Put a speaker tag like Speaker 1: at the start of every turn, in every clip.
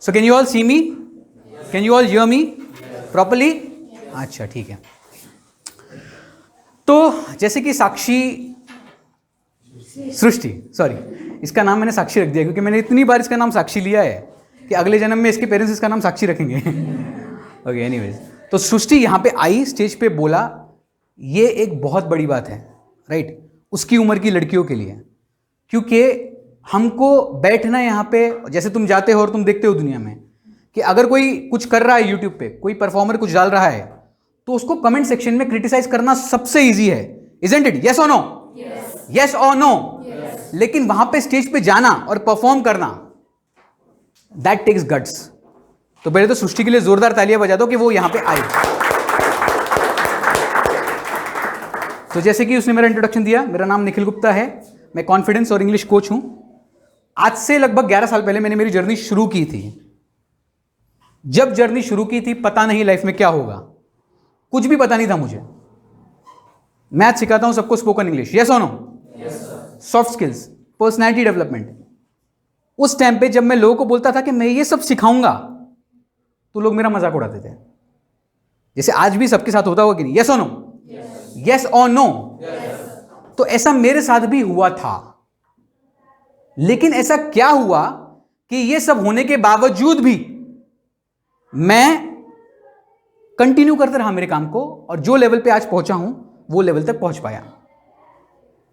Speaker 1: So can you all see me, can you all hear me properly? अच्छा ठीक है। तो जैसे कि साक्षी सृष्टि, सॉरी इसका नाम मैंने साक्षी रख दिया क्योंकि मैंने इतनी बार इसका नाम साक्षी लिया है कि अगले जन्म में इसके पेरेंट्स इसका नाम साक्षी रखेंगे। ओके एनीवेज, तो सृष्टि यहाँ पे आई, स्टेज पे बोला, ये एक बहुत बड़ी बात है राइट, उसकी उम्र की लड़कियों के लिए, क्योंकि हमको बैठना यहाँ पे, जैसे तुम जाते हो और तुम देखते हो दुनिया में कि अगर कोई कुछ कर रहा है यूट्यूब पे, कोई परफॉर्मर कुछ डाल रहा है तो उसको कमेंट सेक्शन में क्रिटिसाइज करना सबसे इजी है, इजंट इट? यस और नो? यस और नो? लेकिन वहां पे स्टेज पे जाना और परफॉर्म करना, दैट टेक्स गट्स। तो पहले तो सृष्टि के लिए जोरदार तालियां बजा दो कि वो यहां पे आई। तो जैसे कि उसने मेरा इंट्रोडक्शन दिया, मेरा नाम निखिल गुप्ता है, मैं कॉन्फिडेंस और इंग्लिश कोच हूं। आज से लगभग 11 साल पहले मैंने मेरी जर्नी शुरू की थी। जब जर्नी शुरू की थी पता नहीं लाइफ में क्या होगा, कुछ भी पता नहीं था मुझे। मैथ सिखाता हूं सबको, स्पोकन इंग्लिश, यस और no? Soft skills, personality development. उस टाइम पे जब मैं लोगों को बोलता था कि मैं ये सब सिखाऊंगा तो लोग मेरा मजाक उड़ाते थे, जैसे आज भी सबके साथ होता होगा कि नहीं? यस और नो? यस और नो? तो ऐसा मेरे साथ भी हुआ था। लेकिन ऐसा क्या हुआ कि ये सब होने के बावजूद भी मैं कंटिन्यू करते रहा मेरे काम को, और जो लेवल पे आज पहुंचा हूं वो लेवल तक पहुंच पाया।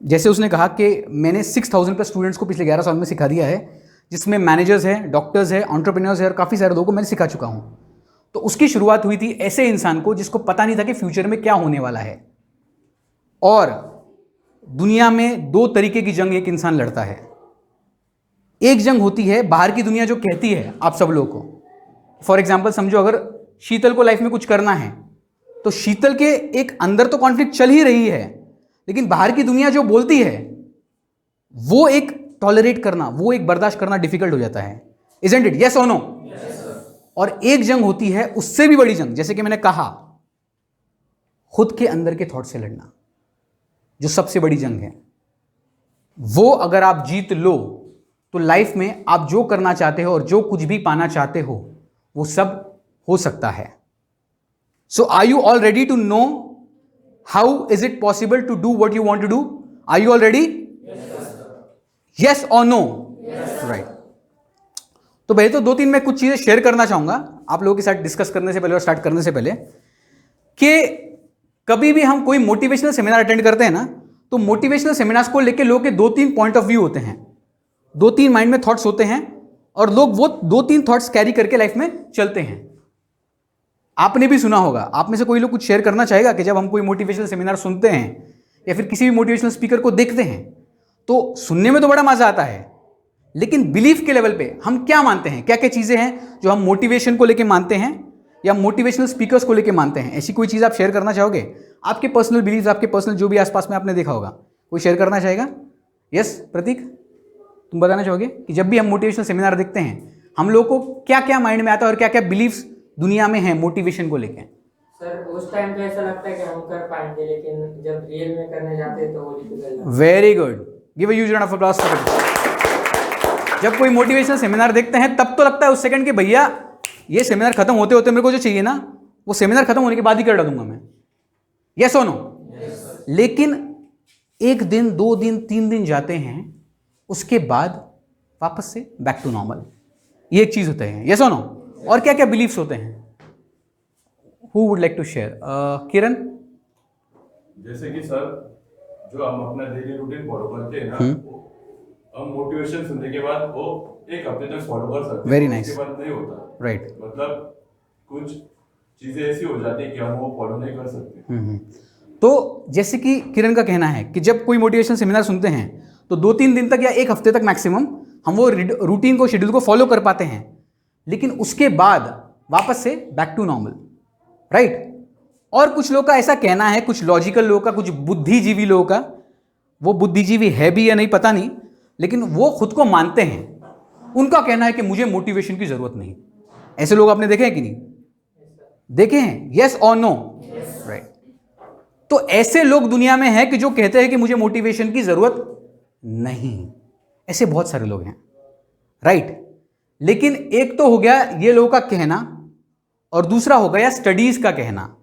Speaker 1: जैसे उसने कहा कि मैंने 6000 प्लस स्टूडेंट्स को पिछले 11 साल में सिखा दिया है, जिसमें मैनेजर्स हैं, डॉक्टर्स हैं, एंटरप्रेन्योर्स हैं, और काफ़ी सारे लोगों को मैंने सिखा चुका हूं। तो उसकी शुरुआत हुई थी ऐसे इंसान को जिसको पता नहीं था कि फ्यूचर में क्या होने वाला है। और दुनिया में 2 तरीके की जंग एक इंसान लड़ता है। एक जंग होती है बाहर की दुनिया जो कहती है आप सब लोगों को। फॉर एग्जाम्पल समझो, अगर शीतल को लाइफ में कुछ करना है तो शीतल के एक अंदर तो कॉन्फ्लिक्ट चल ही रही है, लेकिन बाहर की दुनिया जो बोलती है वो एक टॉलरेट करना, वो एक बर्दाश्त करना डिफिकल्ट हो जाता है, इजंट इट? यस और नो? और एक जंग होती है उससे भी बड़ी जंग, जैसे कि मैंने कहा, खुद के अंदर के थॉट से लड़ना, जो सबसे बड़ी जंग है। वो अगर आप जीत लो तो लाइफ में आप जो करना चाहते हो और जो कुछ भी पाना चाहते हो वो सब हो सकता है। So are you all ready to know how is it possible to do what you want to do? Are you all ready? Yes और नो? राइट। तो पहले तो 2-3 मैं कुछ चीजें शेयर करना चाहूंगा आप लोगों के साथ डिस्कस करने से पहले और स्टार्ट करने से पहले, कि कभी भी हम कोई मोटिवेशनल सेमिनार अटेंड करते हैं ना, तो मोटिवेशनल सेमिनार्स को लेकर लोगों के 2-3 पॉइंट ऑफ व्यू होते हैं, 2-3 माइंड में थॉट्स होते हैं, और लोग वो 2-3 थॉट्स कैरी करके लाइफ में चलते हैं। आपने भी सुना होगा, आप में से कोई लोग कुछ शेयर करना चाहेगा कि जब हम कोई मोटिवेशनल सेमिनार सुनते हैं या फिर किसी भी मोटिवेशनल स्पीकर को देखते हैं तो सुनने में तो बड़ा मजा आता है, लेकिन बिलीफ के लेवल पे हम क्या मानते हैं, क्या क्या चीजें हैं जो हम मोटिवेशन को लेके मानते हैं या मोटिवेशनल स्पीकर्स को लेके मानते हैं? ऐसी कोई चीज आप शेयर करना चाहोगे? आपके पर्सनल बिलीफ, आपके पर्सनल जो भी आसपास में आपने देखा होगा, कोई शेयर करना चाहेगा? यस प्रतीक, तुम बताना चाहोगे कि जब भी हम मोटिवेशनल सेमिनार देखते हैं हम लोग को क्या क्या माइंड में आता है और क्या क्या बिलीफ्स दुनिया में है मोटिवेशन को लेके?
Speaker 2: सर उस टाइम तो ऐसा लगता है कि हम कर पाएंगे, लेकिन जब रियल में करने जाते हैं तो वो difficult.
Speaker 1: Very good, give a huge round of applause for it. जब कोई मोटिवेशनल सेमिनार देखते हैं तब तो लगता है उस सेकंड कि भैया ये सेमिनार खत्म होते होते मेरे को जो चाहिए ना वो सेमिनार खत्म होने के बाद ही कर डालूंगा मैं। यस और नो? लेकिन 1 दिन 2 दिन 3 दिन जाते हैं, उसके बाद वापस से बैक टू नॉर्मल, ये एक चीज होता है। यस और नो? और क्या क्या बिलीफ्स होते हैं? Who would like to share? Kiran?
Speaker 3: जैसे कि सर जो हम अपना डेली रूटीन फॉलो करते हैं ना, हम मोटिवेशन सुनने के बाद वो 1 हफ्ते तक फॉलो कर सकते हैं।
Speaker 1: Very nice.
Speaker 3: उसके बाद नहीं होता,
Speaker 1: राइट।
Speaker 3: मतलब कुछ चीजें ऐसी हो जाती है कि हम वो फॉलो नहीं कर सकते।
Speaker 1: तो जैसे कि किरण का कहना है कि जब कोई मोटिवेशन सेमिनार सुनते हैं तो 2-3 दिन तक या 1 हफ्ते तक मैक्सिमम हम वो रूटीन को, शेड्यूल को फॉलो कर पाते हैं, लेकिन उसके बाद वापस से बैक टू नॉर्मल, राइट। और कुछ लोगों का ऐसा कहना है, कुछ लॉजिकल लोगों का, कुछ बुद्धिजीवी लोगों का, वो बुद्धिजीवी है भी या नहीं पता नहीं, लेकिन वो खुद को मानते हैं, उनका कहना है कि मुझे मोटिवेशन की जरूरत नहीं। ऐसे लोग आपने देखे हैं कि नहीं देखे हैं? यस और नो? राइट। तो ऐसे लोग दुनिया में हैं कि जो कहते हैं कि मुझे मोटिवेशन की जरूरत नहीं। ऐसे बहुत सारे लोग हैं, राइट। लेकिन एक तो हो गया ये लोगों का कहना और दूसरा हो गया स्टडीज का कहना,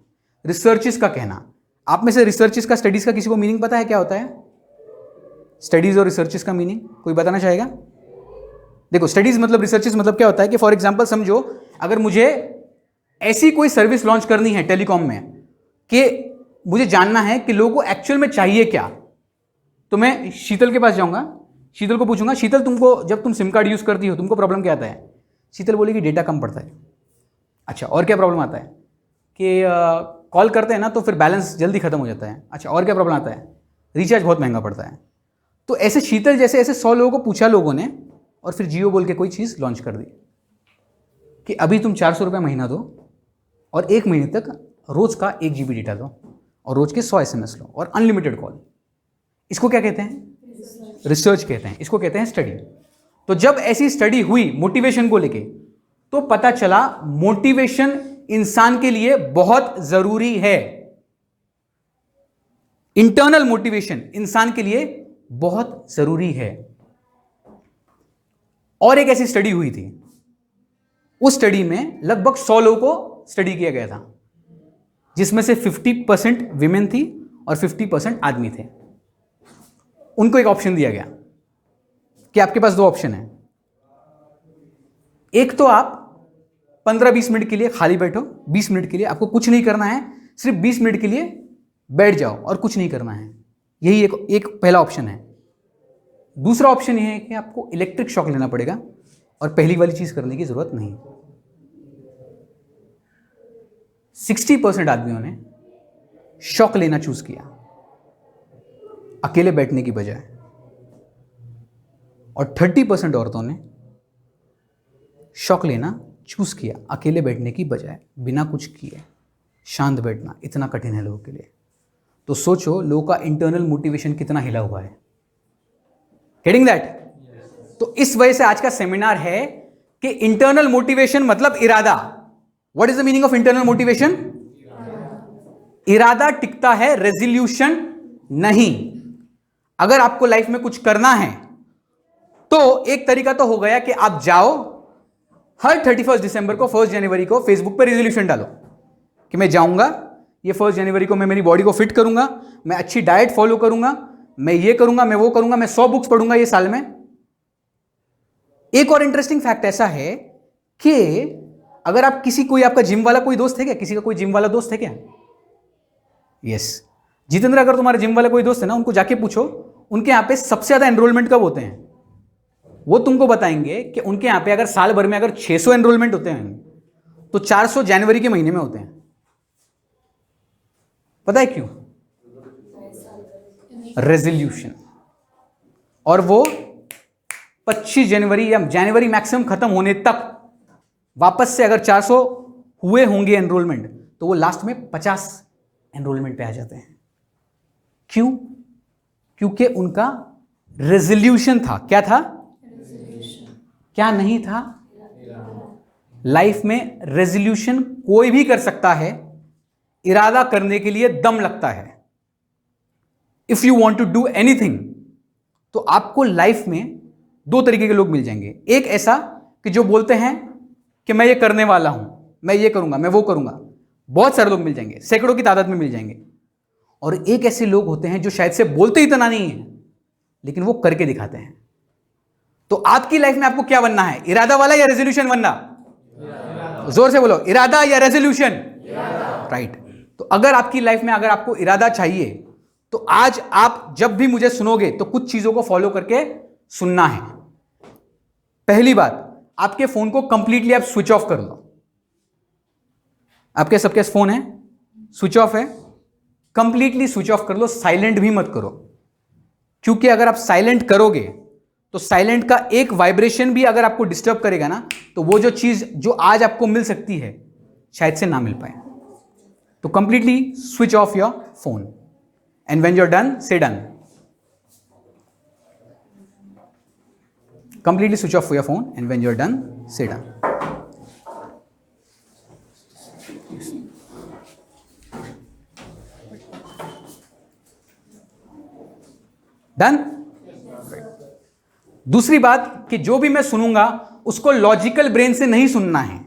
Speaker 1: रिसर्चेस का कहना। आप में से रिसर्चेस का स्टडीज का किसी को मीनिंग पता है क्या होता है? स्टडीज और रिसर्चेस का मीनिंग कोई बताना चाहेगा? देखो, स्टडीज मतलब, रिसर्चेस मतलब क्या होता है कि फॉर एग्जांपल समझो, अगर मुझे ऐसी कोई सर्विस लॉन्च करनी है टेलीकॉम में कि मुझे जानना है कि लोगों को एक्चुअल में चाहिए क्या, तो मैं शीतल के पास जाऊंगा, शीतल को पूछूंगा, शीतल तुमको जब तुम सिम कार्ड यूज करती हो तुमको प्रॉब्लम क्या आता है? शीतल बोलेगी डेटा कम पड़ता है। अच्छा, और क्या प्रॉब्लम आता है? कि कॉल करते हैं ना तो फिर बैलेंस जल्दी खत्म हो जाता है। अच्छा, और क्या प्रॉब्लम आता है? रिचार्ज बहुत महंगा पड़ता है। तो ऐसे शीतल जैसे ऐसे 100 लोगों को पूछा लोगों ने और फिर जियो बोल के कोई चीज़ लॉन्च कर दी कि अभी तुम 400 रुपये महीना दो और 1 महीने तक रोज का 1 GB डेटा दो और रोज के 100 SMS लो और अनलिमिटेड कॉल। इसको क्या कहते हैं? रिसर्च कहते हैं। इसको कहते हैं स्टडी। तो जब ऐसी स्टडी हुई मोटिवेशन को लेके तो पता चला मोटिवेशन इंसान के लिए बहुत जरूरी है। इंटरनल मोटिवेशन इंसान के लिए बहुत जरूरी है। और एक ऐसी स्टडी हुई थी, उस स्टडी में लगभग 100 लोगों को स्टडी किया गया था, जिसमें से 50% विमेन थी और 50% आदमी थे। उनको एक ऑप्शन दिया गया कि आपके पास 2 ऑप्शन है। एक तो आप 15-20 मिनट के लिए खाली बैठो, 20 मिनट के लिए आपको कुछ नहीं करना है, सिर्फ 20 मिनट के लिए बैठ जाओ और कुछ नहीं करना है। यही एक पहला ऑप्शन है। दूसरा ऑप्शन यह है कि आपको इलेक्ट्रिक शॉक लेना पड़ेगा और पहली वाली चीज करने की जरूरत नहीं। 60% आदमियों ने शॉक लेना चूज किया अकेले बैठने की बजाय, और 30% औरतों ने शॉक लेना चूज किया अकेले बैठने की बजाय, बिना कुछ किए शांत बैठना इतना कठिन है लोगों के लिए। तो सोचो लोगों का इंटरनल मोटिवेशन कितना हिला हुआ है। Getting that? तो इस वजह से आज का सेमिनार है कि इंटरनल मोटिवेशन मतलब इरादा। What is the meaning of internal motivation? इरादा टिकता है, रेजोल्यूशन नहीं। अगर आपको लाइफ में कुछ करना है तो एक तरीका तो हो गया कि आप जाओ हर 31 दिसंबर को, 1 जनवरी को फेसबुक पर रेजोल्यूशन डालो कि मैं जाऊंगा, ये 1 जनवरी को मैं मेरी बॉडी को फिट करूंगा, मैं अच्छी डाइट फॉलो करूंगा, मैं ये करूंगा, मैं वो करूंगा, मैं 100 बुक्स पढ़ूंगा ये साल में। एक और इंटरेस्टिंग फैक्ट ऐसा है कि अगर आप कोई आपका जिम वाला कोई दोस्त है क्या? किसी का कोई जिम वाला दोस्त है क्या? यस। जितेंद्र, अगर तुम्हारा जिम वाला कोई दोस्त है ना, उनको जाके पूछो उनके यहां पे सबसे ज्यादा एनरोलमेंट कब होते हैं। वो तुमको बताएंगे कि उनके यहां पे अगर साल भर में अगर 600 एनरोलमेंट होते हैं तो 400 जनवरी के महीने में होते हैं। पता है क्यों? रेजोल्यूशन। और वो 25 जनवरी या जनवरी मैक्सिमम खत्म होने तक वापस से अगर 400 हुए होंगे एनरोलमेंट तो वो लास्ट में 50 एनरोलमेंट पे आ जाते हैं। क्यों? क्योंकि उनका रेजोल्यूशन था। क्या था? क्या नहीं था? लाइफ में रेजोल्यूशन कोई भी कर सकता है, इरादा करने के लिए दम लगता है। If you want to do anything, तो आपको लाइफ में 2 तरीके के लोग मिल जाएंगे। एक ऐसा कि जो बोलते हैं कि मैं ये करने वाला हूं, मैं ये करूंगा, मैं वो करूंगा। बहुत सारे लोग मिल जाएंगे, सैकड़ों की तादाद में मिल जाएंगे। और एक ऐसे लोग होते हैं जो शायद से बोलते ही इतना नहीं है लेकिन वो करके दिखाते हैं। तो आपकी लाइफ में आपको क्या बनना है? इरादा वाला या रेजोल्यूशन बनना? जोर से बोलो, इरादा या रेजोल्यूशन? राइट। तो अगर आपकी लाइफ में अगर आपको इरादा चाहिए तो आज आप जब भी मुझे सुनोगे तो कुछ चीजों को फॉलो करके सुनना है। पहली बात, आपके फोन को कंप्लीटली आप स्विच ऑफ कर लो। आपके सबके फोन है, स्विच ऑफ है, कंप्लीटली स्विच ऑफ कर लो, साइलेंट भी मत करो। क्योंकि अगर आप साइलेंट करोगे तो साइलेंट का एक वाइब्रेशन भी अगर आपको डिस्टर्ब करेगा ना, तो वो जो चीज जो आज आपको मिल सकती है शायद से ना मिल पाए। तो completely switch off your phone and when you are done, say done. Completely switch off your phone and when you're done, say done. Done? दूसरी बात कि जो भी मैं सुनूंगा उसको लॉजिकल ब्रेन से नहीं सुनना है।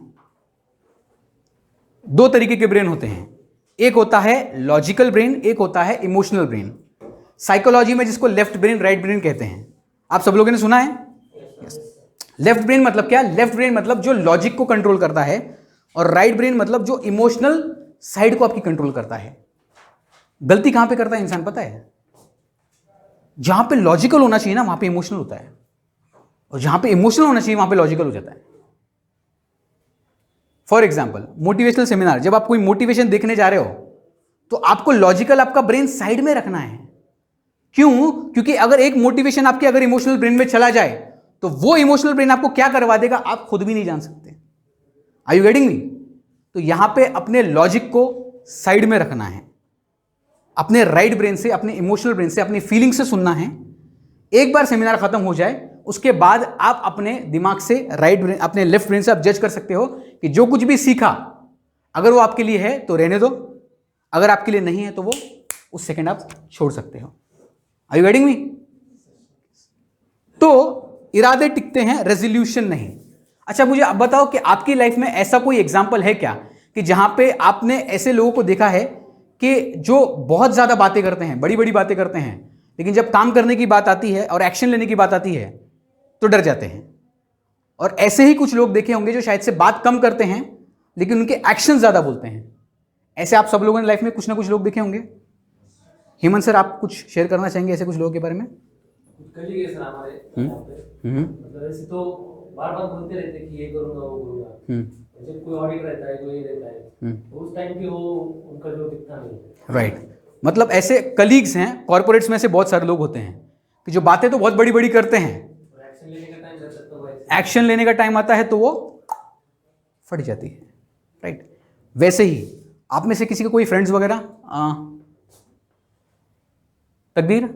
Speaker 1: दो तरीके के ब्रेन होते हैं, एक होता है लॉजिकल ब्रेन, एक होता है इमोशनल ब्रेन। साइकोलॉजी में जिसको लेफ्ट ब्रेन राइट ब्रेन कहते हैं, आप सब लोगों ने सुना है। लेफ्ट ब्रेन मतलब क्या? लेफ्ट ब्रेन मतलब जो लॉजिक को कंट्रोल करता है, और राइट ब्रेन मतलब जो इमोशनल साइड को आपकी कंट्रोल करता है। गलती कहां पे करता है इंसान पता है? जहां पे लॉजिकल होना चाहिए ना वहां पे इमोशनल होता है, और जहां पे इमोशनल होना चाहिए वहां पे लॉजिकल हो जाता है। फॉर एग्जाम्पल मोटिवेशनल सेमिनार, जब आप कोई मोटिवेशन देखने जा रहे हो तो आपको लॉजिकल आपका ब्रेन साइड में रखना है। क्यों? क्योंकि अगर एक मोटिवेशन आपके अगर इमोशनल ब्रेन में चला जाए तो वो इमोशनल ब्रेन आपको क्या करवा देगा आप खुद भी नहीं जान सकते। Are you getting me? तो यहां पे अपने लॉजिक को साइड में रखना है, अपने राइट ब्रेन से, अपने इमोशनल ब्रेन से, अपनी फीलिंग से सुनना है। एक बार सेमिनार खत्म हो जाए उसके बाद आप अपने दिमाग से राइट ब्रेन, अपने लेफ्ट ब्रेन से आप जज कर सकते हो कि जो कुछ भी सीखा अगर वो आपके लिए है तो रहने दो, अगर आपके लिए नहीं है तो वो उस सेकंड आप छोड़ सकते हो। Are you getting me? तो इरादे टिकते हैं, रेजोल्यूशन नहीं। अच्छा मुझे अब बताओ कि आपकी लाइफ में ऐसा कोई एग्जाम्पल है क्या कि जहां पे आपने ऐसे लोगों को देखा है कि जो बहुत ज्यादा बातें करते हैं, बड़ी बड़ी बातें करते हैं, लेकिन जब काम करने की बात आती है और एक्शन लेने की बात आती है तो डर जाते हैं। और ऐसे ही कुछ लोग देखे होंगे जो शायद से बात कम करते हैं लेकिन उनके एक्शन ज्यादा बोलते हैं। ऐसे आप सब लोगों ने लाइफ में कुछ ना कुछ लोग देखे होंगे। हेमंत सर आप कुछ शेयर करना चाहेंगे ऐसे कुछ लोगों के बारे में?
Speaker 4: कलीग है सर हमारे यहाँ पे, मतलब ऐसे तो बार बार बोलते रहते हैं कि ये करूंगा वो करूंगा। जब कोई ऑडिट रहता है, कोई रहता है, तो उस टाइम पे वो उनका जो दिखता नहीं।
Speaker 1: राइट, मतलब ऐसे कलीग्स हैं, कॉर्पोरेट्स में से बहुत सारे लोग होते हैं कि जो बातें तो बहुत बड़ी बड़ी करते हैं,
Speaker 4: एक्शन लेने का टाइम रहता है तो वो
Speaker 1: एक्शन लेने का टाइम आता है तो वो फट जाती है। राइट, वैसे ही आप में से किसी का कोई फ्रेंड्स वगैरह, तकदीर,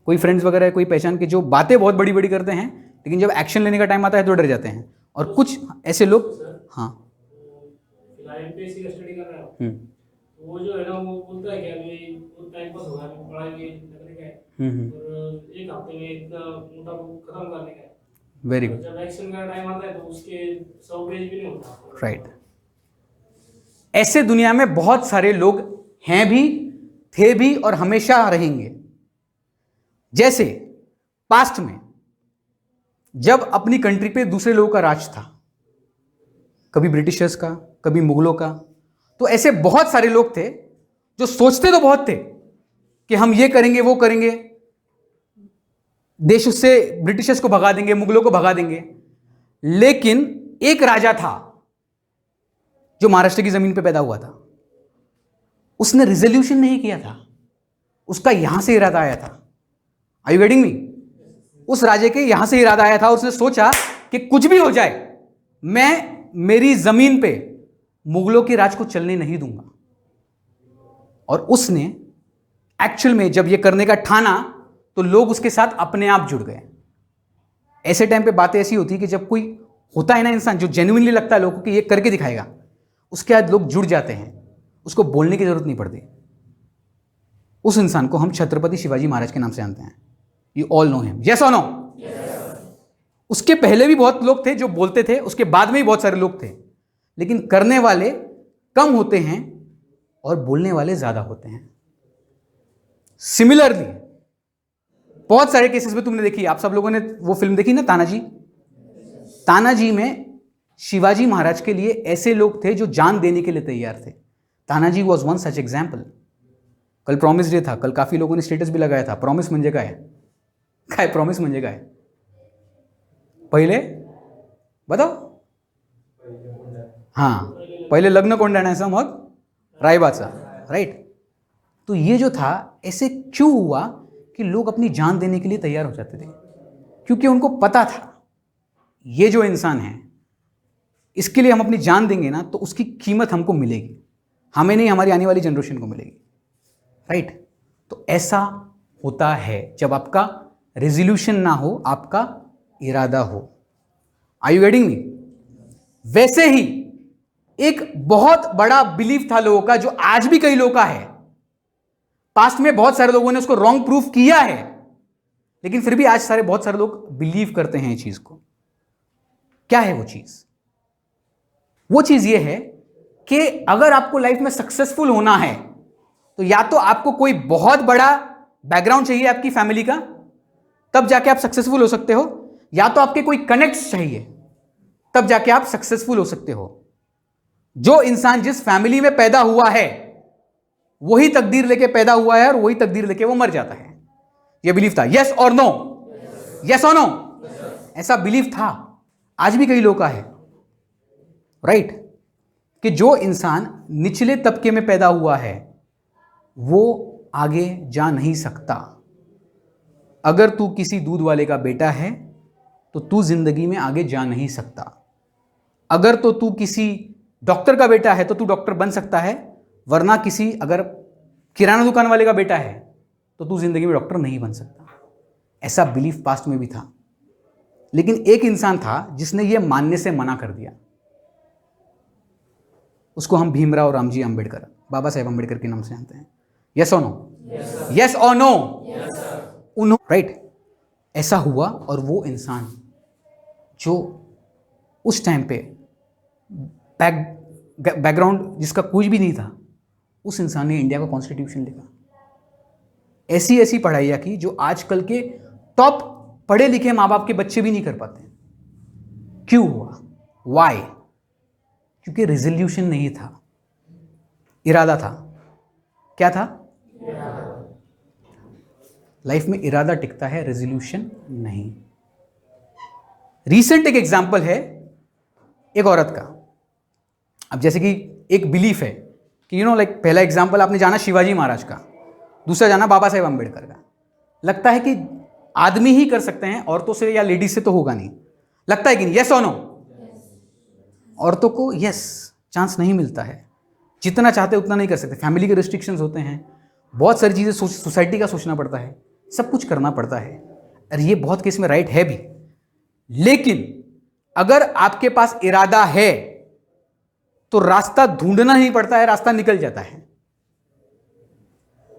Speaker 1: कोई फ्रेंड्स वगैरह, कोई पहचान के जो बातें बहुत बड़ी बड़ी करते हैं लेकिन जब एक्शन लेने का टाइम आता है तो डर जाते हैं, और कुछ ऐसे लोग। हाँ,
Speaker 5: एमपीएससी का स्टडी कर रहा हूँ, वो जो है ना वो बोलता है कि अभी बहुत टाइम पास होगा, अभी पढ़ाई में लगने का है और एक हफ्ते में इतना मोटा बुक खत्म करने का है।
Speaker 1: Very good.
Speaker 5: जब एक्शन का टाइम आता है तो उसके 100 पेज भी नहीं होता।
Speaker 1: राइट, ऐसे दुनिया में बहुत सारे लोग हैं भी, थे भी और हमेशा रहेंगे। जैसे पास्ट में जब अपनी कंट्री पे दूसरे लोगों का राज था, कभी ब्रिटिशर्स का, कभी मुगलों का, तो ऐसे बहुत सारे लोग थे जो सोचते तो बहुत थे कि हम ये करेंगे वो करेंगे, देश उससे ब्रिटिशर्स को भगा देंगे, मुगलों को भगा देंगे। लेकिन एक राजा था जो महाराष्ट्र की जमीन पे पैदा हुआ था, उसने रिजोल्यूशन नहीं किया था, उसका यहां से इरादा आया था। Are you getting me? उस राजे के यहां से इरादा आया था, उसने सोचा कि कुछ भी हो जाए मैं मेरी जमीन पे मुगलों के राज को चलने नहीं दूंगा। और उसने एक्चुअल में जब ये करने का ठाना तो लोग उसके साथ अपने आप जुड़ गए। ऐसे टाइम पे बातें ऐसी होती है कि जब कोई होता है ना इंसान जो जेन्युइनली लगता है लोगों को कि ये करके दिखाएगा, उसके बाद लोग जुड़ जाते हैं, उसको बोलने की जरूरत नहीं पड़ती। उस इंसान को हम छत्रपति शिवाजी महाराज के नाम से जानते हैं। You all know him, yes और नो? उसके पहले भी बहुत लोग थे जो बोलते थे, उसके बाद में भी बहुत सारे लोग थे, लेकिन करने वाले कम होते हैं और बोलने वाले ज्यादा होते हैं। सिमिलरली बहुत सारे केसेस में तुमने देखी, आप सब लोगों ने वो फिल्म देखी ना तानाजी। तानाजी में शिवाजी महाराज के लिए ऐसे लोग थे जो जान देने के लिए तैयार थे। Tanaji was one such example. कल प्रॉमिस डे था, कल काफी लोगों ने स्टेटस भी लगाया था, प्रॉमिस म्हणजे काय प्रॉमिस म्हणजे काय? पहिले बताओ। हां, पहिले लग्न कोंडाण्याचं मग रायबाचा। राइट, तो ये जो था ऐसे क्यों हुआ कि लोग अपनी जान देने के लिए तैयार हो जाते थे? क्योंकि उनको पता था ये जो इंसान है इसके लिए हम अपनी जान देंगे ना तो उसकी कीमत हमको मिलेगी, हमें नहीं हमारी आने वाली जनरेशन को मिलेगी। राइट, तो ऐसा होता है जब आपका रेजोल्यूशन ना हो, आपका इरादा हो। Are you getting me? वैसे ही एक बहुत बड़ा बिलीफ था लोगों का जो आज भी कई लोगों का है। पास्ट में बहुत सारे लोगों ने उसको रॉन्ग प्रूफ किया है, लेकिन फिर भी आज बहुत सारे लोग बिलीव करते हैं इस चीज को। क्या है वो चीज? वो चीज ये है कि अगर आपको लाइफ में सक्सेसफुल होना है तो या तो आपको कोई बहुत बड़ा बैकग्राउंड चाहिए आपकी फैमिली का, तब जाके आप सक्सेसफुल हो सकते हो, या तो आपके कोई कनेक्ट्स चाहिए, तब जाके आप सक्सेसफुल हो सकते हो। जो इंसान जिस फैमिली में पैदा हुआ है वही तकदीर लेके पैदा हुआ है और वही तकदीर लेके वो मर जाता है। ये बिलीफ था, यस और नो, यस और नो, ऐसा बिलीफ था, आज भी कई लोगों का है, राइट, कि जो इंसान निचले तबके में पैदा हुआ है वो आगे जा नहीं सकता। अगर तू किसी दूध वाले का बेटा है तो तू जिंदगी में आगे जा नहीं सकता। अगर तो तू किसी डॉक्टर का बेटा है तो तू डॉक्टर बन सकता है, वरना किसी अगर किराना दुकान वाले का बेटा है तो तू जिंदगी में डॉक्टर नहीं बन सकता। ऐसा बिलीफ पास्ट में भी था, लेकिन एक इंसान था जिसने यह मानने से मना कर दिया। उसको हम भीमराव रामजी अंबेडकर, बाबा साहेब अंबेडकर के नाम से जानते हैं। यस और नो, यस और नो, उन्होंने, राइट, ऐसा हुआ। और वो इंसान जो उस टाइम पे बैकग्राउंड जिसका कुछ भी नहीं था, उस इंसान ने इंडिया का कॉन्स्टिट्यूशन लिखा। ऐसी ऐसी पढ़ाइयाँ की जो आजकल के टॉप पढ़े लिखे माँ बाप के बच्चे भी नहीं कर पाते। क्यों हुआ? वाई? क्योंकि रेजोल्यूशन नहीं था, इरादा था। क्या था? लाइफ में इरादा टिकता है, रेजोल्यूशन नहीं। रीसेंट एक एग्जांपल है एक औरत का। अब जैसे कि एक बिलीफ है कि लाइक पहला एग्जांपल आपने जाना शिवाजी महाराज का, दूसरा जाना बाबा साहेब अंबेडकर का। लगता है कि आदमी ही कर सकते हैं, औरतों से या लेडीज से तो होगा नहीं। लगता है कि नहीं? यस और नो? औरतों को यस चांस नहीं मिलता है, जितना चाहते उतना नहीं कर सकते। फैमिली के रिस्ट्रिक्शंस होते हैं, बहुत सारी चीज़ें सोसाइटी का सोचना पड़ता है, सब कुछ करना पड़ता है। और ये बहुत केस में राइट है भी। लेकिन अगर आपके पास इरादा है तो रास्ता ढूंढना नहीं पड़ता है, रास्ता निकल जाता है।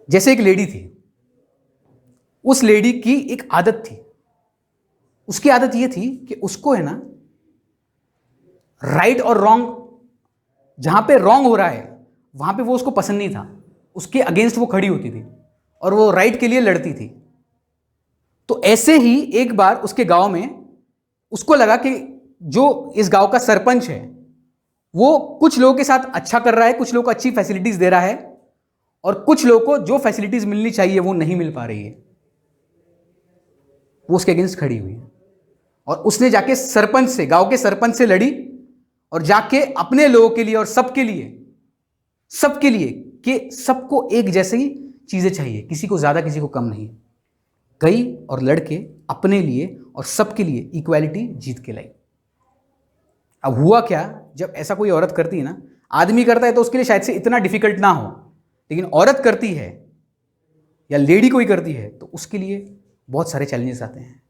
Speaker 1: जैसे एक लेडी थी, उस लेडी की एक आदत थी। उसकी आदत यह थी कि उसको है ना राइट और रॉन्ग, जहां पे रॉन्ग हो रहा है वहां पे वो उसको पसंद नहीं था, उसके अगेंस्ट वो खड़ी होती थी और वो राइट के लिए लड़ती थी। तो ऐसे ही एक बार उसके गांव में उसको लगा कि जो इस गांव का सरपंच है वो कुछ लोगों के साथ अच्छा कर रहा है, कुछ लोगों को अच्छी फैसिलिटीज दे रहा है, और कुछ लोगों को जो फैसिलिटीज मिलनी चाहिए वो नहीं मिल पा रही है। वो उसके अगेंस्ट खड़ी हुई है और उसने जाके सरपंच से, गांव के सरपंच से लड़ी और जाके अपने लोगों के लिए और सबके लिए कि सबको एक जैसे ही चीजें चाहिए, किसी को ज्यादा किसी को कम नहीं, गई और लड़के अपने लिए और सबके लिए इक्वालिटी जीत के लाई। अब हुआ क्या, जब ऐसा कोई औरत करती है ना, आदमी करता है तो उसके लिए शायद से इतना डिफिकल्ट ना हो, लेकिन औरत करती है या लेडी कोई करती है तो उसके लिए बहुत सारे चैलेंजेस आते हैं।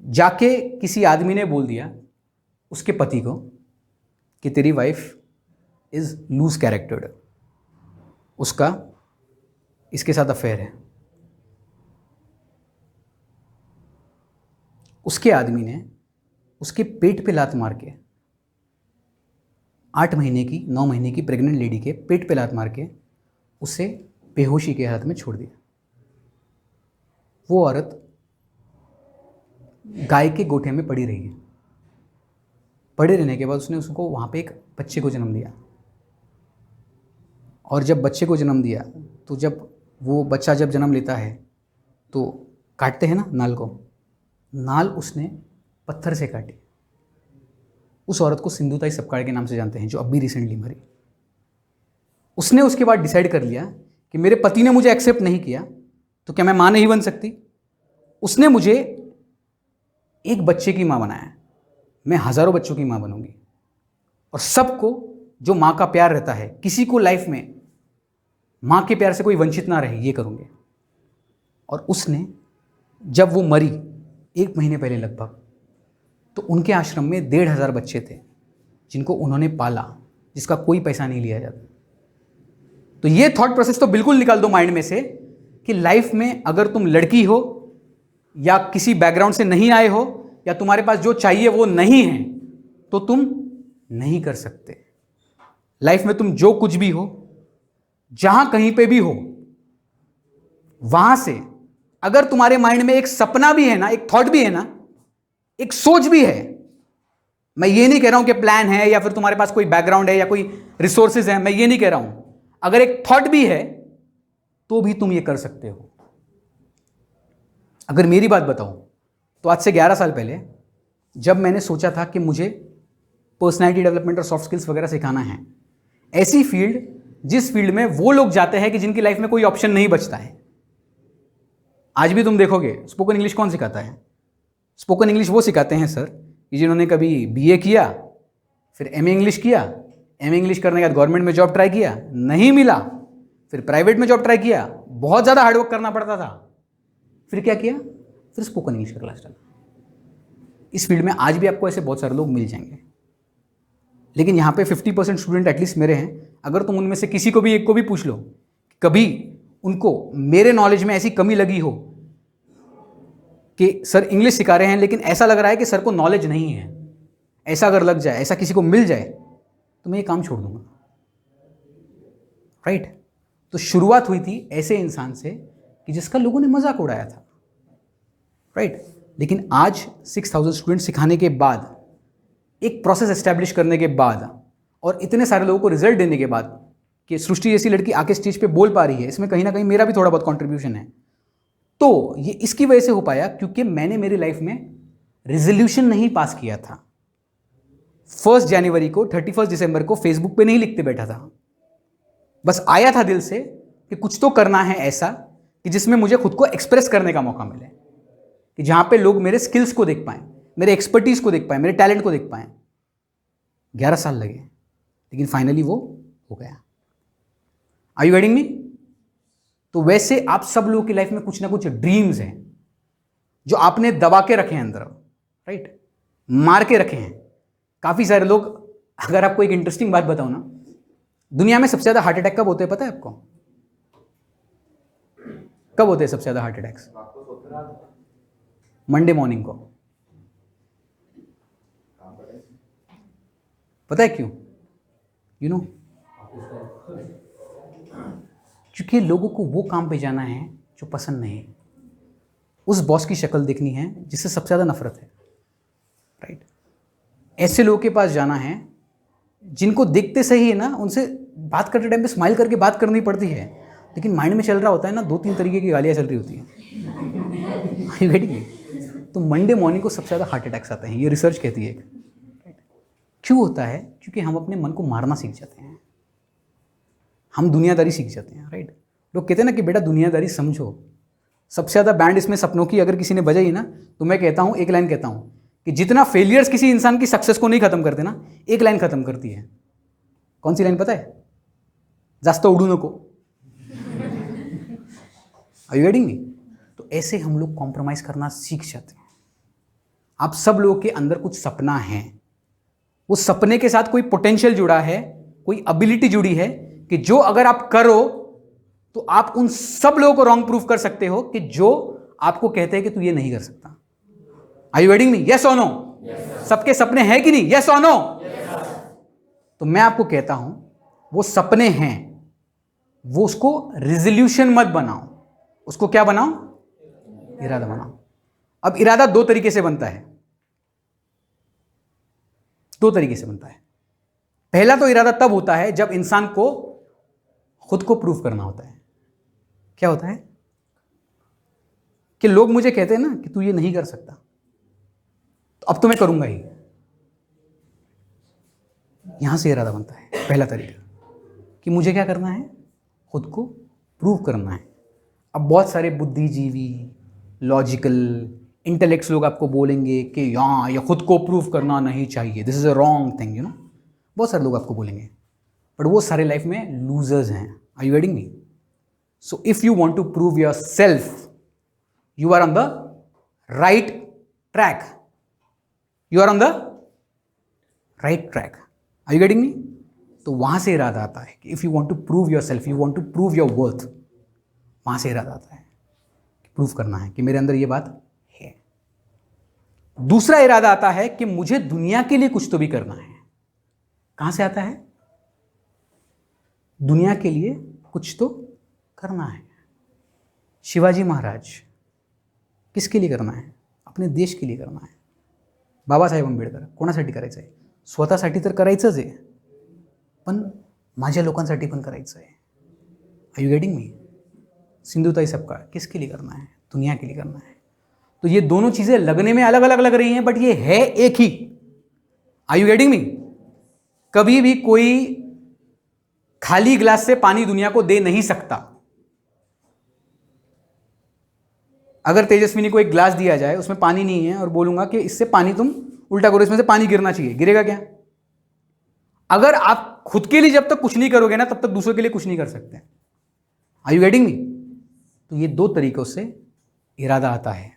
Speaker 1: जाके किसी आदमी ने बोल दिया उसके पति को कि तेरी वाइफ इज लूज कैरेक्टर्ड, उसका इसके साथ अफेयर है। उसके आदमी ने उसके पेट पे लात मार के 8 महीने की 9 महीने की प्रेग्नेंट लेडी के पेट पे लात मार के उसे बेहोशी के हालत में छोड़ दिया। वो औरत गाय के गोठे में पड़ी रही है। पड़े रहने के बाद उसने उसको वहाँ पे एक बच्चे को जन्म दिया, और जब बच्चे को जन्म दिया तो जब वो बच्चा जब जन्म लेता है तो काटते हैं ना नाल को, नाल उसने पत्थर से काटी। उस औरत को सिंधुताई सपकाळे के नाम से जानते हैं, जो अभी रिसेंटली मरी। उसने उसके बाद डिसाइड कर लिया कि मेरे पति ने मुझे एक्सेप्ट नहीं किया तो क्या मैं मां नहीं बन सकती। उसने मुझे एक बच्चे की मां बनाया, मैं हजारों बच्चों की मां बनूंगी, और सबको जो मां का प्यार रहता है, किसी को लाइफ में मां के प्यार से कोई वंचित ना रहे, ये करूंगे। और उसने जब वो मरी 1 महीने पहले लगभग, तो उनके आश्रम में 1,500 बच्चे थे जिनको उन्होंने पाला, जिसका कोई पैसा नहीं लिया जाता। तो ये थॉट प्रोसेस तो बिल्कुल निकाल दो माइंड में से कि लाइफ में अगर तुम लड़की हो या किसी बैकग्राउंड से नहीं आए हो या तुम्हारे पास जो चाहिए वो नहीं है, तो तुम नहीं कर सकते। लाइफ में तुम जो कुछ भी हो, जहां कहीं पे भी हो, वहां से अगर तुम्हारे माइंड में एक सपना भी है ना, एक थॉट भी है ना, एक सोच भी है, मैं ये नहीं कह रहा हूं कि प्लान है या फिर तुम्हारे पास कोई बैकग्राउंड है या कोई रिसोर्सेज है, मैं ये नहीं कह रहा हूं, अगर एक थॉट भी है तो भी तुम ये कर सकते हो। अगर मेरी बात बताऊं तो आज से 11 साल पहले जब मैंने सोचा था कि मुझे पर्सनैलिटी डेवलपमेंट और सॉफ्ट स्किल्स वगैरह सिखाना है, ऐसी फील्ड जिस फील्ड में वो लोग जाते हैं कि जिनकी लाइफ में कोई ऑप्शन नहीं बचता है। आज भी तुम देखोगे स्पोकन इंग्लिश कौन सिखाता है? स्पोकन इंग्लिश वो सिखाते हैं सर कि जिन्होंने कभी बीए किया, फिर एमए इंग्लिश किया, एमए इंग्लिश करने के बाद गवर्नमेंट में जॉब ट्राई किया, नहीं मिला, फिर प्राइवेट में जॉब ट्राई किया, बहुत ज़्यादा हार्डवर्क करना पड़ता था, फिर क्या किया, फिर स्पोकन इंग्लिश का क्लास डाला। इस फील्ड में आज भी आपको ऐसे बहुत सारे लोग मिल जाएंगे, लेकिन यहाँ पे 50% स्टूडेंट एटलीस्ट मेरे हैं। अगर तुम उनमें से किसी को भी, एक को भी पूछ लो, कभी उनको मेरे नॉलेज में ऐसी कमी लगी हो कि सर इंग्लिश सिखा रहे हैं लेकिन ऐसा लग रहा है कि सर को नॉलेज नहीं है, ऐसा अगर लग जाए, ऐसा किसी को मिल जाए, तो मैं ये काम छोड़ दूंगा। राइट? तो शुरुआत हुई थी ऐसे इंसान से कि जिसका लोगों ने मजाक उड़ाया था। राइट? लेकिन आज 6000 स्टूडेंट सिखाने के बाद, एक प्रोसेस एस्टैब्लिश करने के बाद और इतने सारे लोगों को रिजल्ट देने के बाद कि सृष्टि जैसी लड़की आके स्टेज पे बोल पा रही है, इसमें कहीं ना कहीं मेरा भी थोड़ा बहुत कंट्रीब्यूशन है। तो ये इसकी वजह से हो पाया क्योंकि मैंने मेरी लाइफ में रेजोल्यूशन नहीं पास किया था। 1 जनवरी को, 31 दिसंबर को फेसबुक पे नहीं लिखते बैठा था, बस आया था दिल से कि कुछ तो करना है ऐसा कि जिसमें मुझे खुद को एक्सप्रेस करने का मौका मिले, कि जहां पे लोग मेरे स्किल्स को देख पाएं, मेरे एक्सपर्टीज को देख पाएं, मेरे टैलेंट को देख पाएं। 11 साल लगे, लेकिन फाइनली वो हो गया। Are you getting me? तो वैसे आप सब लोगों की लाइफ में कुछ ना कुछ ड्रीम्स हैं जो आपने दबा के रखे हैं अंदर, राइट, मार के रखे हैं। काफी सारे लोग, अगर आपको एक इंटरेस्टिंग बात बताऊं ना, दुनिया में सबसे ज्यादा हार्ट अटैक कब होते हैं पता है आपको? कब होते हैं सबसे ज्यादा हार्ट अटैक्स? मंडे मॉर्निंग को। पता है क्यों? यू नो, क्योंकि लोगों को वो काम पे जाना है जो पसंद नहीं, उस बॉस की शक्ल देखनी है जिससे सबसे ज़्यादा नफरत है। राइट? ऐसे लोगों के पास जाना है जिनको देखते सही है ना, उनसे बात करते टाइम पे स्माइल करके बात करनी पड़ती है, लेकिन माइंड में चल रहा होता है ना 2-3 तरीके की गालियाँ चल रही होती हैं। तो मंडे मॉर्निंग को सबसे ज़्यादा हार्ट अटैक्स आते हैं, ये रिसर्च कहती है। क्यों होता है? क्योंकि हम अपने मन को मारना सीख जाते हैं, हम दुनियादारी सीख जाते हैं। राइट? लोग कहते हैं ना कि बेटा दुनियादारी समझो। सबसे ज़्यादा बैंड इसमें सपनों की अगर किसी ने बजाई ना, तो मैं कहता हूँ, एक लाइन कहता हूँ कि जितना फेलियर्स किसी इंसान की सक्सेस को नहीं खत्म करते ना, एक लाइन खत्म करती है। कौन सी लाइन पता है? जास्त उड़ू नको। Are you getting me? तो ऐसे हम लोग कॉम्प्रोमाइज करना सीख जाते हैं। आप सब लोगों के अंदर कुछ सपना है, वो सपने के साथ कोई पोटेंशियल जुड़ा है, कोई एबिलिटी जुड़ी है कि जो अगर आप करो तो आप उन सब लोगों को रॉन्ग प्रूफ कर सकते हो कि जो आपको कहते हैं कि तू ये नहीं कर सकता। Are you getting me? Yes और नो? सबके सपने हैं कि नहीं? यस और नो? तो मैं आपको कहता हूं, वो सपने हैं, वो उसको रेजोल्यूशन मत बनाओ, उसको क्या बनाओ? इरादा बनाओ। अब इरादा 2 तरीके से बनता है, 2 तरीके से बनता है। पहला तो इरादा तब होता है जब इंसान को खुद को प्रूव करना होता है। क्या होता है? कि लोग मुझे कहते हैं ना कि तू ये नहीं कर सकता, तो अब तो मैं करूंगा ही। यहां से इरादा बनता है, पहला तरीका, कि मुझे क्या करना है? खुद को प्रूव करना है। अब बहुत सारे बुद्धिजीवी, लॉजिकल, इंटेलेक्ट्स लोग आपको बोलेंगे कि ये खुद को प्रूव करना नहीं चाहिए, this is a wrong thing, you know. बहुत सारे लोग आपको बोलेंगे, बट वो सारे लाइफ में लूजर्स हैं। Are you getting me? So if you want to prove yourself, you are on the right track, you are on the right track. Are you getting me? तो वहां से इरादा आता है कि if you want to prove yourself, you want to prove your worth, वहां से इरादा आता है कि प्रूव करना है कि मेरे अंदर ये बात है। दूसरा इरादा आता है कि मुझे दुनिया के लिए कुछ तो भी करना है। कहां से आता है? दुनिया के लिए कुछ तो करना है। शिवाजी महाराज किसके लिए करना आहे? अपने देश के लिए करना आहे. बाबासाहेब आंबेडकर कोणासाठी करायचं आहे? स्वतःसाठी तर करायचंच आहे, पण माझ्या लोकांसाठी पण करायचं आहे. Are you getting me? Sindhutai Sapkal किसके लिए करना है? दुनिया के लिए करना है. तो ये दोनों चीज़ें लगने में अलग अलग लग रही हैं, बट ये है एक ही. Are you getting me? कभी भी कोई खाली ग्लास से पानी दुनिया को दे नहीं सकता. अगर तेजस्विनी को एक ग्लास दिया जाए, उसमें पानी नहीं है, और बोलूंगा कि इससे पानी तुम उल्टा करो, इसमें से पानी गिरना चाहिए, गिरेगा क्या? अगर आप खुद के लिए जब तक कुछ नहीं करोगे ना, तब तक दूसरों के लिए कुछ नहीं कर सकते. Are you getting me? तो ये दो तरीकों से इरादा आता है.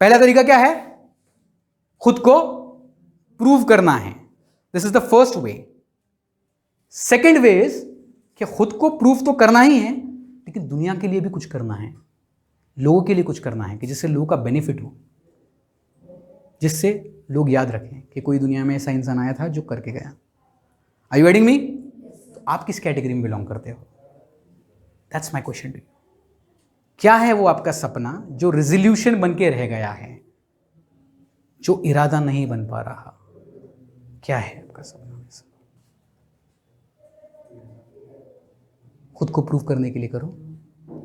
Speaker 1: पहला तरीका क्या है? खुद को प्रूव करना है. This is the first way. Second way is कि खुद को प्रूव तो करना ही है, लेकिन दुनिया के लिए भी कुछ करना है, लोगों के लिए कुछ करना है, कि जिससे लोगों का बेनिफिट हो, जिससे लोग याद रखें कि कोई दुनिया में ऐसा इंसान आया था जो करके गया. Are you getting me? तो आप किस कैटेगरी में बिलोंग करते हो? That's my question to you. क्या है वो आपका सपना जो रिजोल्यूशन बन के रह गया है, जो इरादा नहीं बन पा रहा? क्या है आपका सपना? खुद को प्रूव करने के लिए करो,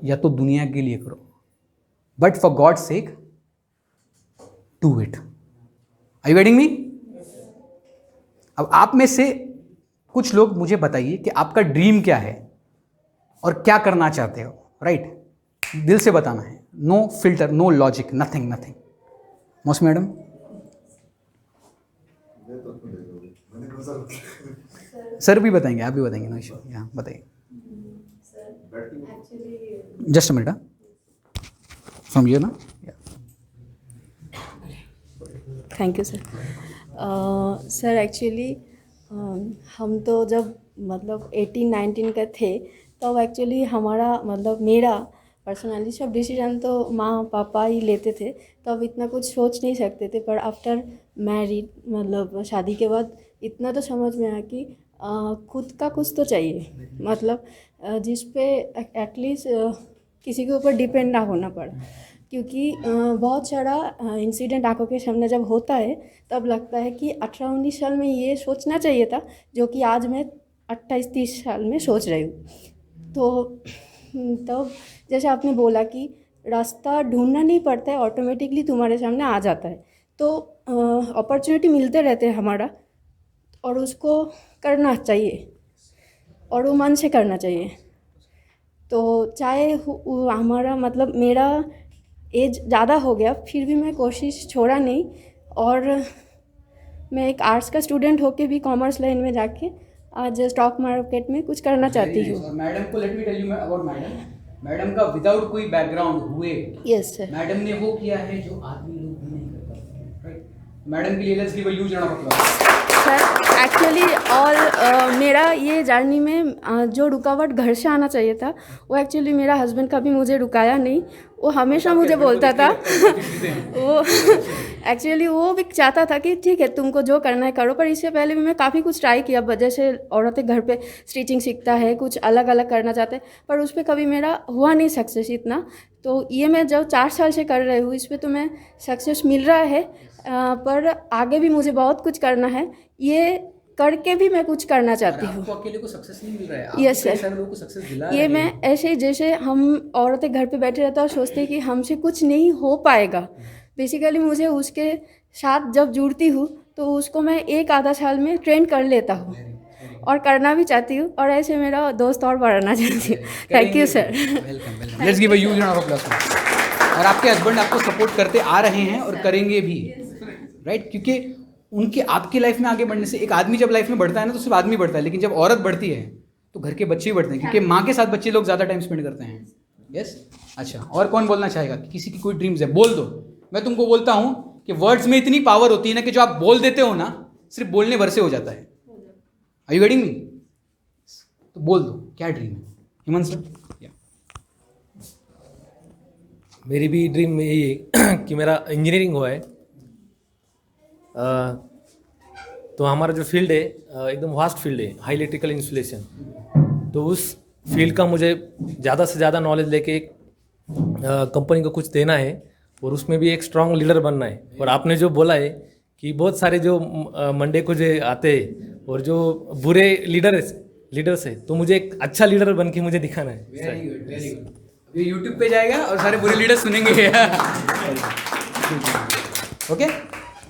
Speaker 1: या तो दुनिया के लिए करो, but for God sake do it. Are you getting me? अब आप में से कुछ लोग मुझे बताइए कि आपका ड्रीम क्या है और क्या करना चाहते हो. राइट? दिल से बताना है. No filter, no logic, nothing nothing. Mausami madam? Sir भी बताएंगे, आप भी बताएंगे. No issue. यहाँ बताइए. Just a minute. From you ना.
Speaker 6: Thank you sir. Sir actually हम तो जब मतलब 18-19 का थे, तब एक्चुअली हमारा मतलब मेरा पर्सनली सब डिसीजन तो माँ पापा ही लेते थे, तो अब इतना कुछ सोच नहीं सकते थे. पर आफ्टर मैरिड मतलब शादी के बाद इतना तो समझ में आया कि खुद का कुछ तो चाहिए, मतलब जिस पे एटलीस्ट किसी के ऊपर डिपेंड ना होना पड़ा. क्योंकि बहुत सारा इंसिडेंट आंखों के सामने जब होता है, तब लगता है कि 18-19 साल में ये सोचना चाहिए था, जो कि आज मैं 28-30 साल में सोच रही हूँ. तो तब जैसे आपने बोला कि रास्ता ढूंढना नहीं पड़ता है, ऑटोमेटिकली तुम्हारे सामने आ जाता है. तो अपॉर्चुनिटी मिलते रहते हैं हमारा, और उसको करना चाहिए, और वो मन से करना चाहिए. तो चाहे हमारा मतलब मेरा एज ज़्यादा हो गया, फिर भी मैं कोशिश छोड़ा नहीं. और मैं एक आर्ट्स का स्टूडेंट होके भी कॉमर्स लाइन में जाके आज स्टॉक मार्केट में कुछ करना चाहती हूँ.
Speaker 1: और मैडम को let me tell you about madam. Madam का विदाउट कोई बैकग्राउंड हुए,
Speaker 6: यस सर.
Speaker 1: मैडम ने वो किया है जो आदमी लोग भी नहीं कर पाते. राइट? मैडम के लिए let's give a huge round of applause.
Speaker 6: Sir actually और मेरा ये जर्नी में जो रुकावट घर से आना चाहिए था, वो एक्चुअली मेरा हस्बैंड कभी मुझे रुकाया नहीं. वो हमेशा मुझे बोलता था वो एक्चुअली वो भी चाहता था कि ठीक है तुमको जो करना है करो. पर इससे पहले भी मैं काफ़ी कुछ ट्राई किया, जैसे औरतें घर पे स्टिचिंग सीखता है, कुछ अलग अलग करना चाहते हैं, पर उस पर कभी मेरा हुआ नहीं सक्सेस इतना. तो ये मैं जो 4 साल से कर रही हूँ, इस पर तो मैं सक्सेस मिल रहा है, पर आगे भी मुझे बहुत कुछ करना है. ये करके भी मैं कुछ करना चाहती हूँ.
Speaker 1: आपको अकेले को सक्सेस नहीं मिल रहा है,
Speaker 6: यस
Speaker 1: कई
Speaker 6: सर.
Speaker 1: सारे लोगों को सक्सेस दिला
Speaker 6: ये
Speaker 1: रहे
Speaker 6: मैं
Speaker 1: हैं.
Speaker 6: ऐसे ही जैसे हम औरतें घर पे बैठे रहते हैं और सोचते हैं कि हमसे कुछ नहीं हो पाएगा. बेसिकली मुझे उसके साथ जब जुड़ती हूँ तो उसको मैं 1-आधा साल में ट्रेन कर लेता हूँ, और करना भी चाहती हूँ, और ऐसे मेरा दोस्त और बढ़ाना चाहती हूँ. Thank you sir.
Speaker 1: Welcome welcome. Let's give a huge round of applause. और आपके हस्बैंड आपको सपोर्ट करते आ रहे हैं और करेंगे भी. राइट? क्योंकि उनके आपकी लाइफ में आगे बढ़ने से, एक आदमी जब लाइफ में बढ़ता है ना, तो सिर्फ आदमी बढ़ता है, लेकिन जब औरत बढ़ती है तो घर के बच्चे भी बढ़ते हैं, क्योंकि माँ के साथ बच्चे लोग ज़्यादा टाइम स्पेंड करते हैं. यस? अच्छा, और कौन बोलना चाहेगा कि किसी की कोई ड्रीम्स है? बोल दो. मैं तुमको बोलता हूँ कि वर्ड्स में इतनी पावर होती है ना, कि जो आप बोल देते हो ना, सिर्फ बोलने भर से हो जाता है. Are you getting me? तो बोल दो, क्या ड्रीम है? हेमंत सर?
Speaker 4: मेरी भी ड्रीम यही है कि मेरा इंजीनियरिंग हुआ है, तो हमारा जो फील्ड है एकदम वास्ट फील्ड है, हाई इलेक्ट्रिकल इंसुलेशन। तो उस फील्ड का मुझे ज़्यादा से ज़्यादा नॉलेज लेके एक कंपनी को कुछ देना है और उसमें भी एक स्ट्रांग लीडर बनना है। और आपने जो बोला है कि बहुत सारे जो मंडे को जो आते हैं और जो बुरे लीडर्स है, तो मुझे एक अच्छा लीडर बन के मुझे दिखाना है।
Speaker 1: Very good, very good. ये यूट्यूब पे जाएगा और सारे बुरे लीडर सुनेंगे। ओके,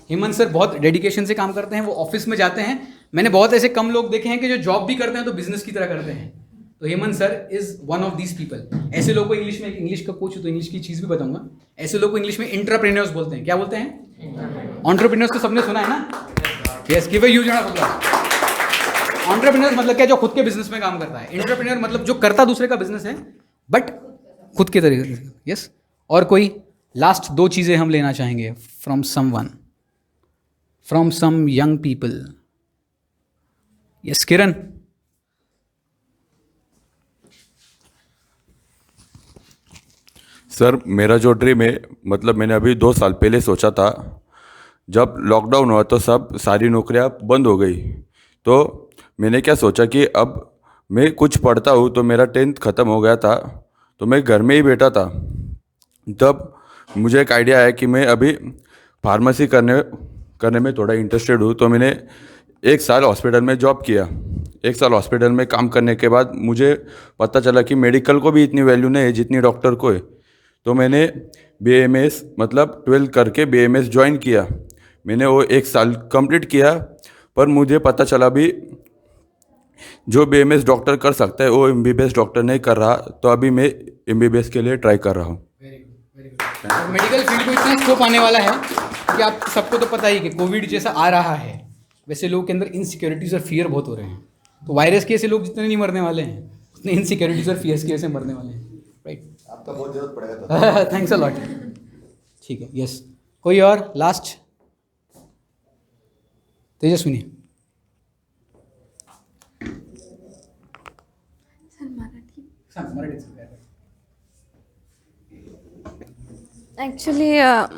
Speaker 1: हेमंत सर बहुत डेडिकेशन से काम करते हैं, वो ऑफिस में जाते हैं। मैंने बहुत ऐसे कम लोग देखे हैं कि जो जॉब भी करते हैं तो बिजनेस की तरह करते हैं। तो Hemant sir is one of these people. ऐसे लोगों को इंग्लिश में, एक इंग्लिश का कोच हूँ तो इंग्लिश की चीज़ भी बताऊंगा, ऐसे लोगों को इंग्लिश में एंटरप्रेन्योर्स बोलते हैं। क्या बोलते हैं? एंटरप्रेन्योर्स तो सबने सुना है ना? Yes, give a huge round of applause. Entrepreneur मतलब क्या? जो खुद के बिजनेस में काम करता है। एंटरप्रेन्योर मतलब जो करता दूसरे का बिजनेस है बट खुद के तरीके से। यस, और कोई लास्ट 2 चीज़ें हम लेना चाहेंगे from someone, from some young people. Yes Kiran.
Speaker 3: Sir मेरा जो ड्रीम है, मतलब मैंने अभी 2 साल पहले सोचा था, जब लॉकडाउन हुआ तो सारी नौकरियां बंद हो गई। तो मैंने क्या सोचा कि अब मैं कुछ पढ़ता हूँ, तो मेरा 10th ख़त्म हो गया था, तो मैं घर में ही बैठा था। तब मुझे एक आइडिया आया कि मैं अभी फार्मेसी करने में थोड़ा इंटरेस्टेड हूँ। तो मैंने 1 साल हॉस्पिटल में जॉब किया। 1 साल हॉस्पिटल में काम करने के बाद मुझे पता चला कि मेडिकल को भी इतनी वैल्यू नहीं है जितनी डॉक्टर को है। तो मैंने BAMS मतलब 12 करके BAMS ज्वाइन किया। मैंने वो 1 साल कंप्लीट किया, पर मुझे पता चला भी जो BAMS डॉक्टर कर सकता है वो MBBS डॉक्टर नहीं कर रहा। तो अभी मैं MBBS के लिए ट्राई कर रहा हूँ।
Speaker 1: मेडिकल फील्ड को इतना स्कोप आने वाला है कि आप सबको तो पता ही कि कोविड जैसा आ रहा है, वैसे लोगों के अंदर इनसिक्योरिटीज़ और फियर बहुत हो रहे हैं। तो वायरस के ऐसे लोग जितने नहीं मरने वाले हैं, उतने इनसिक्योरिटीज़ और फियर्स के ऐसे मरने वाले हैं। राइट,
Speaker 7: आपका बहुत जरूरत पड़ेगा।
Speaker 1: Thanks a lot. ठीक है, यस। कोई और लास्ट? तेजस्विनी।
Speaker 8: ॲक्च्युली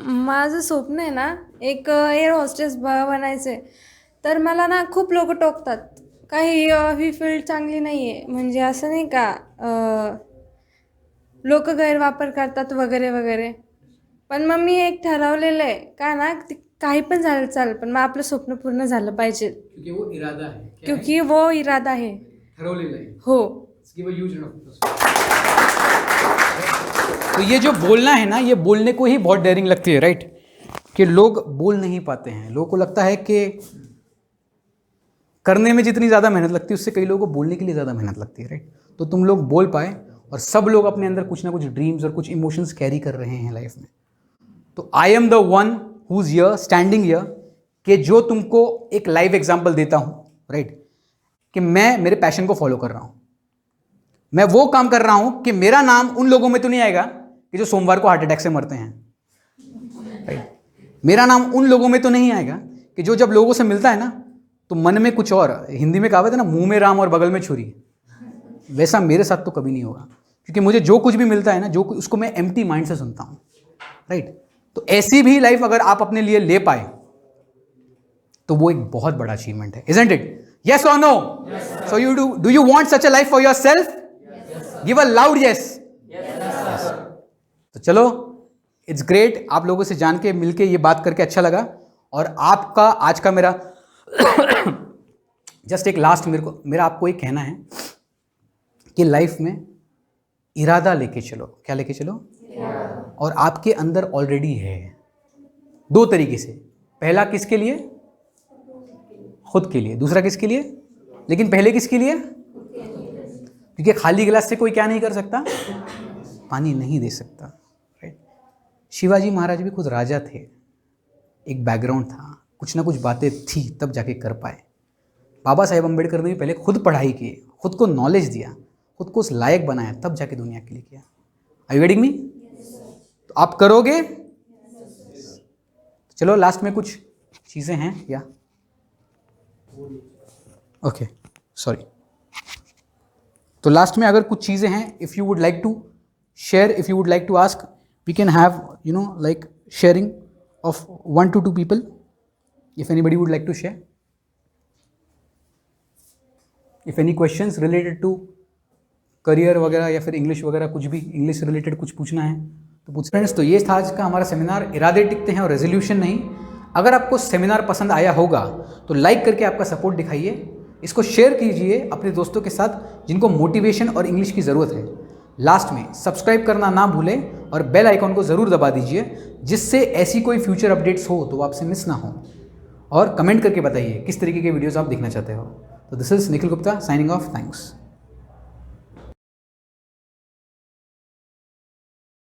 Speaker 8: माझं स्वप्न आहे ना, एक एअर होस्टेस बनायचं आहे. तर मला ना खूप लोक टोकतात, काही ही फील्ड चांगली नाही आहे, म्हणजे असं नाही का, लोक गैरवापर करतात वगैरे वगैरे. पण मग मी एक ठरवलेलं आहे का ना, काही पण झालं चालेल, पण मग आपलं स्वप्न पूर्ण झालं पाहिजे.
Speaker 1: क्योंकि वो इरादा है। क्या
Speaker 8: क्योंकि वो इरादा है.
Speaker 1: ठरवलेलं आहे।
Speaker 8: हो.
Speaker 1: Give a huge round of applause. तो ये जो बोलना है ना, ये बोलने को ही बहुत डेयरिंग लगती है, राइट? कि लोग बोल नहीं पाते हैं। लोगों को लगता है कि करने में जितनी ज़्यादा मेहनत लगती है उससे कई लोगों को बोलने के लिए ज़्यादा मेहनत लगती है, राइट? तो तुम लोग बोल पाए, और सब लोग अपने अंदर कुछ ना कुछ ड्रीम्स और कुछ इमोशंस कैरी कर रहे हैं लाइफ में। तो I am the one who is here, standing here, कि जो तुमको एक लाइव एग्जाम्पल देता हूँ, राइट? कि मैं मेरे पैशन को फॉलो कर रहा हूँ। मैं वो काम कर रहा हूं कि मेरा नाम उन लोगों में तो नहीं आएगा कि जो सोमवार को हार्ट अटैक से मरते हैं, राइट? मेरा नाम उन लोगों में तो नहीं आएगा कि जो जब लोगों से मिलता है ना तो मन में कुछ और, हिंदी में कहावत है ना, मुंह में राम और बगल में छुरी। वैसा मेरे साथ तो कभी नहीं होगा, क्योंकि मुझे जो कुछ भी मिलता है ना, जो उसको मैं एम्प्टी माइंड से सुनता हूं, राइट? तो ऐसी भी लाइफ अगर आप अपने लिए ले पाए तो वो एक बहुत बड़ा अचीवमेंट है, isn't it? Yes or no? Yes, so do you want such a life for yourself? Give a loud yes. Yes. तो चलो, इट्स ग्रेट आप लोगों से जान के, मिलके, ये बात करके अच्छा लगा। और आपका आज का मेरा जस्ट एक लास्ट, मेरा आपको एक कहना है कि लाइफ में इरादा लेके चलो। क्या लेके चलो? और आपके अंदर ऑलरेडी है 2 तरीके से। पहला किसके लिए? खुद के लिए। दूसरा किसके लिए? लेकिन पहले किसके लिए? क्योंकि खाली गिलास से कोई क्या नहीं कर सकता? पानी नहीं दे सकता, राइट? शिवाजी महाराज भी खुद राजा थे, एक बैकग्राउंड था, कुछ ना कुछ बातें थी, तब जाके कर पाए। बाबा साहेब अम्बेडकर ने भी पहले खुद पढ़ाई की, खुद को नॉलेज दिया, खुद को उस लायक बनाया, तब जाके दुनिया के लिए किया। Are you getting me? तो आप करोगे? चलो लास्ट में कुछ चीज़ें हैं या? Okay, sorry. तो लास्ट में अगर कुछ चीज़ें हैं, if you would like to share, if you would like to ask, we can have, like sharing of 1 to 2 people. If anybody would like to share, if any questions related to career वगैरह या फिर English वगैरह कुछ भी English से related कुछ पूछना है तो पूछ। फ्रेंड्स, तो ये था आज का हमारा सेमिनार। इरादे टिकते हैं और रेजोल्यूशन नहीं। अगर आपको सेमिनार पसंद आया होगा तो लाइक करके आपका सपोर्ट दिखाइए, इसको शेयर कीजिए अपने दोस्तों के साथ जिनको मोटिवेशन और इंग्लिश की ज़रूरत है। लास्ट में सब्सक्राइब करना ना भूलें और बेल आइकॉन को ज़रूर दबा दीजिए, जिससे ऐसी कोई फ्यूचर अपडेट्स हो तो वो आपसे मिस ना हो। और कमेंट करके बताइए किस तरीके के वीडियोज़ आप देखना चाहते हो। तो this is Nikhil Gupta signing off. Thanks.